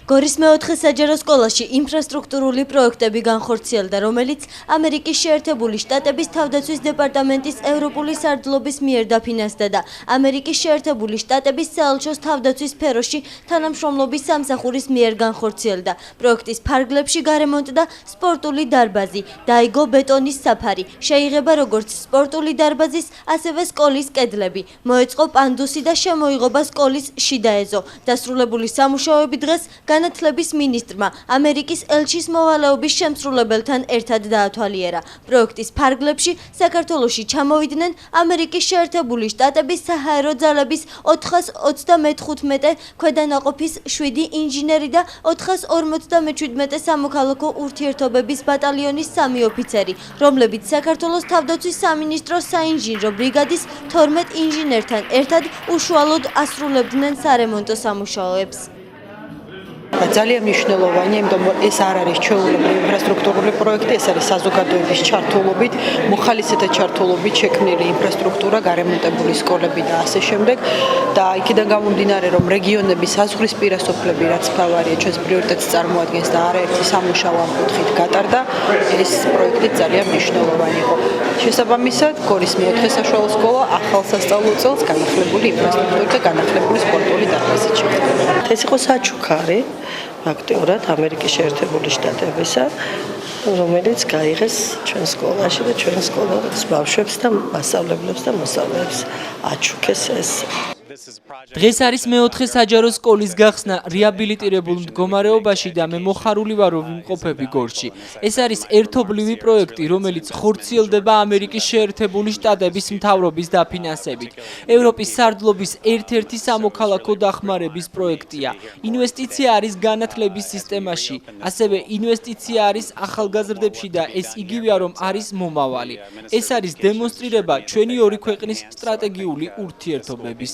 გორის მეოთხე საჯარო სკოლაში ინფრასტრუქტურული პროექტები განხორციელდა, რომელიც ამერიკის შეერთებული შტატების თავდაცვის დეპარტამენტის ევროპული სარდლობის მიერ დაფინანსდა და ამერიკის შეერთებული შტატების საელჩოს თავდაცვის სფეროში თანამშრომლობის სამსახურის მიერ განხორციელდა. პროექტის ფარგლებში გარემონტდა სპორტული დარბაზი, დაიგო ბეტონის საფარი, შეიღება როგორც სპორტული დარბაზის, ასევე სკოლის კედლები, მოეწყო პანდუსი და შემოიღობა სკოლის შიდა ეზო. დასრულებული სამუშაოები დღეს განათლების მინისტრმა ამერიკის ელჩის მოვალეობის შემსრულებელთან ერთად დაათვალიერა. პროექტის ფარგლებში საქართველოში ჩამოვიდნენ ამერიკის შეერთებული შტატების საჰაერო ძალების 425 ქვედანაყოფის 7 ინჟინერი და 457 სამოქალაქო ურთიერთობების ბატალიონის 3 ოფიცერი, რომლებიც საქართველოს თავდაცვის სამინისტროს საინჟინრო ბრიგადის 12 ინჟინერთან ერთად უშუალოდ ასრულებდნენ სარემონტო სამუშაოებს. ძალიან მნიშვნელოვანია, იმიტომ რომ ეს არ არის ჩვეულებრივი ინფრასტრუქტურული პროექტი, ეს არის საზოგადოების ჩართულობით, მოხალისეთა ჩართულობით შექმნილი ინფრასტრუქტურა, გარემონტებული სკოლები და ასე შემდეგ. და იქიდან გამომდინარე, რომ რეგიონების საზღვრისპირა სოფლები რაც ფავარია ჩვენს პრიორიტეტს წარმოადგენს და არაერთი სამუშაო ამ კუთხით გატარდა, ეს პროექტი ძალიან მნიშვნელოვანი იყო. შესაბამისად, გორის მეოთხე საშუალო სკოლა ახალ სასწავლო წელს განახლებული ინფრასტრუქტურით და განახლებული სპორტული დარბაზით შექმნა. ეს იყო საჩუქარი აქტიურად ამერიკის შეერთებული შტატებისა, რომელიც გაიღეს ჩვენ სკოლაში და ჩვენ სკოლის ბავშვებს და მასწავლებლებს და მოსწავლეებს აჩუქეს ეს. დღეს არის მეოთხე საჯარო სკოლის გახსნა რეაბილიტირებულ მდგომარეობაში და მე მოხარული ვარ რომ ვიმყოფები გორში. ეს არის ერთობლივი პროექტი, რომელიც ხორციელდება ამერიკის შეერთებული შტატების მთავრობის დაფინანსებით. ევროპის სარდლობის ერთ-ერთი სამოქალაქო დახმარების პროექტია. ინვესტიცია არის განათლების სისტემაში, ასევე ინვესტიცია არის ახალგაზრდებში და ეს იგივეა რომ არის მომავალი. ეს არის დემონსტრირება ჩვენი ორი ქვეყნის სტრატეგიული ურთიერთობების.